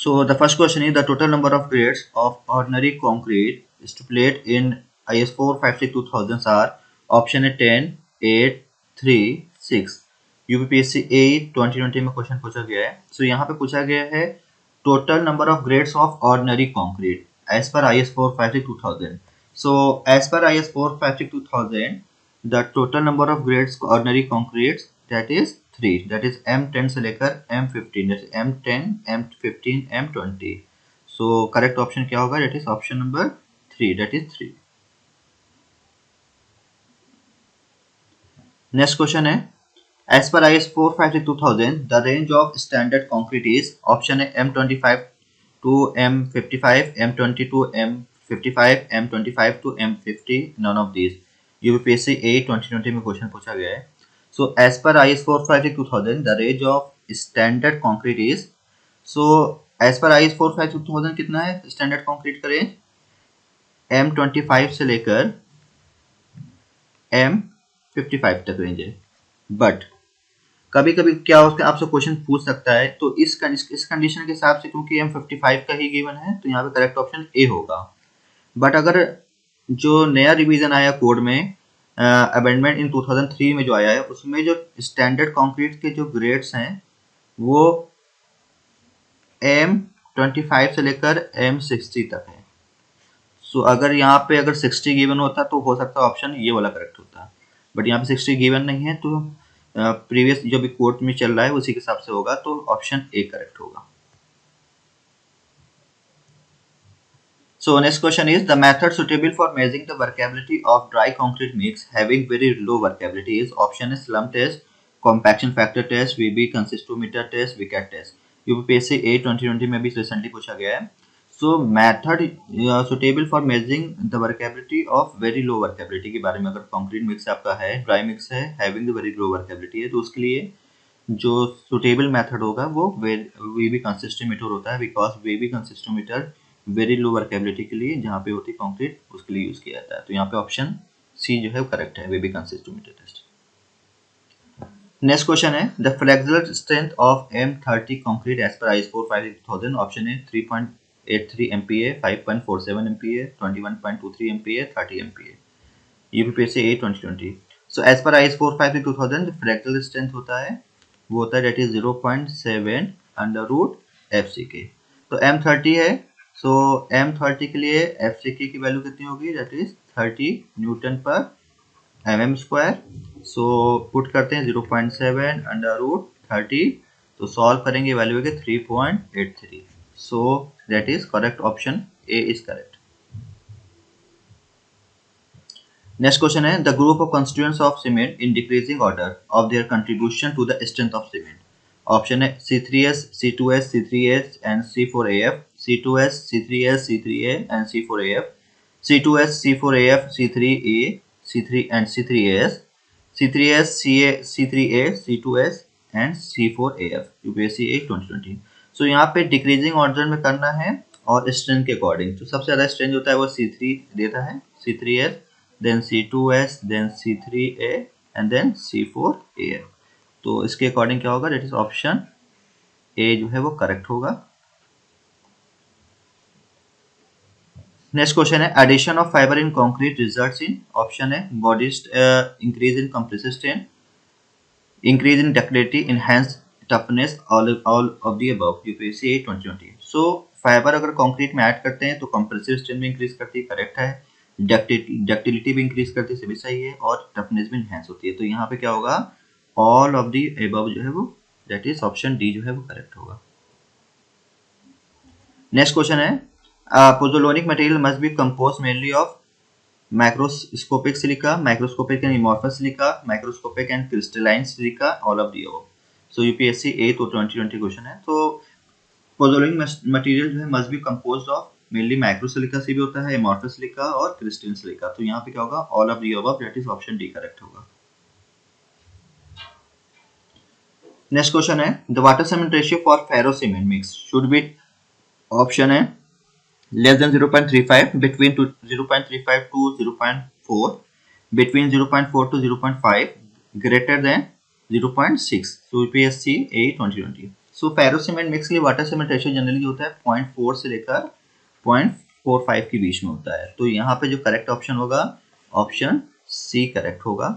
So the first question is the total number of grades of ordinary concrete stipulated in IS 456 2000 are option है 10, 8, 3, 6। UPPSC A 2020 में question पूछा गया है। सो यहाँ पे पूछा गया है total number of grades of ordinary concrete as पर IS 456 2000। सो एज पर IS 456 2000 the total number of grades ordinary concrete that is 3, that is M10 से लेकर M15, that is M10, M15, M20। So correct option क्या होगा? That is option number 3, that is 3। Next question है as पर IS 456 2000 the range of standard concrete is option है M25 to M55, M20 to M55, M25 to M50, none of these। UPSC A 2020 में question पूछा गया है। So as per IS 456 2000 the range of standard concrete is, so as per IS 456 2000 कितना है standard concrete का range? M25 से लेकर M55 तक रेंज है। बट कभी कभी क्या होता है आपसे क्वेश्चन पूछ सकता है, तो इस कंडीशन के हिसाब से क्योंकि M55 का ही गिवन है तो यहाँ पे करेक्ट ऑप्शन ए होगा। बट अगर जो नया रिवीजन आया कोड में अमेंडमेंट इन 2003 में जो आया है उसमें जो स्टैंडर्ड कंक्रीट के जो ग्रेड्स हैं वो M25 से लेकर M60 तक है। सो अगर यहाँ पे अगर 60 गिवन होता तो हो सकता है ऑप्शन ये वाला करेक्ट होता, बट यहाँ पे 60 गिवन नहीं है तो प्रीवियस जो भी कोड में चल रहा है उसी के हिसाब से होगा, तो ऑप्शन ए करेक्ट होगा। So next question is the method suitable for measuring the workability of dry concrete mix having very low workability is option is slump test, compaction factor test, VB consistometer test, Vicat test। UPSC A 2020 में भी recently पूछा गया है। So method suitable for measuring the workability of very low workability के बारे में, अगर concrete mix आपका है, ड्राई मिक्स है, having the very low workability है, तो उसके लिए जो सुटेबल मेथड होगा वो वीबी कंसिस्टोमीटर होता है, because VB consistometer very low workability के लिए जहाँ पे होती है कंक्रीट उसके लिए यूज किया जाता है। तो यहाँ पे ऑप्शन सी जो है करेक्ट है, VB consistometer test. Next question है the flexural strength of M30 concrete as पर IS 456 2000। ऑप्शन है 3.83 MPa, 5.47 MPa, 21.23 MPa, 30 MPa। UPPSC A 2020। So as पर IS 456 2000 जो फ्लेक्सुरल स्ट्रेंथ होता है वो होता है that is 0.7 under root FCK। तो M30 है, सो M30 के लिए FCK की वैल्यू कितनी होगी? दैट इज 30 न्यूटन पर mm स्क्वायर। सो पुट करते हैं 0.7 अंडर रूट 30, तो सॉल्व करेंगे वैल्यू होगी 3.83। So that is correct, option A is correct. Next question है the group of constituents of cement in decreasing order of their contribution to the strength of cement. Option है C3S, C2S, C3S and C4AF, C2S, C3S, C3A and C4AF, C2S, C4AF, C3A, C3 and C3AS, C3S, C3A, C2S and C4AF। UPSC 2020। So यहाँ पे decreasing order में करना है और strength के according. तो सबसे ज्यादा स्ट्रेंथ होता है वो C3 देता है, C3S, then C2S, then C3A and then C4AF। तो इसके अकॉर्डिंग क्या होगा? दैट इज ऑप्शन ए जो है वो करेक्ट होगा। नेक्स्ट क्वेश्चन है addition of fibre in concrete results in, option है body increase in compressive strength, increase in ductility, enhance toughness, all of the above. UPSC 2020। So fibre अगर concrete में add करते हैं तो कंप्रेसिव स्ट्रेंथ भी increase करती है, करेक्ट है, डक्टिलिटी भी इंक्रीज करती है, सभी सही है, और टफनेस भी इनहेंस होती है। तो यहाँ पे क्या होगा? ऑल ऑफ दी अबव जो है वो, दैट इज ऑप्शन डी जो है वो करेक्ट होगा। नेक्स्ट क्वेश्चन है pozzolanic material must be compose mainly of microscopic silica, microscopic and amorphous silica, microscopic and crystalline silica, all of the above. So UPSC A तो 2020 question है। तो pozzolanic material जो है must be composed of mainly microsilica से भी होता है, amorphous silica और क्रिस्टलाइन सिलिका। तो यहाँ पे क्या होगा? All of the above, that is option D correct होगा। नेक्स्ट क्वेश्चन है the water cement ratio for ferrocement mix should be, option है less than 0.35, between 0.35 to 0.4, between 0.4 to 0.5, greater than 0.6। So UPSC A 2020। So ferrocement mix के लिए water cement ratio generally होता है 0.4 से लेकर 0.45 के बीच में होता है। तो यहाँ पे जो करेक्ट ऑप्शन होगा ऑप्शन सी करेक्ट होगा।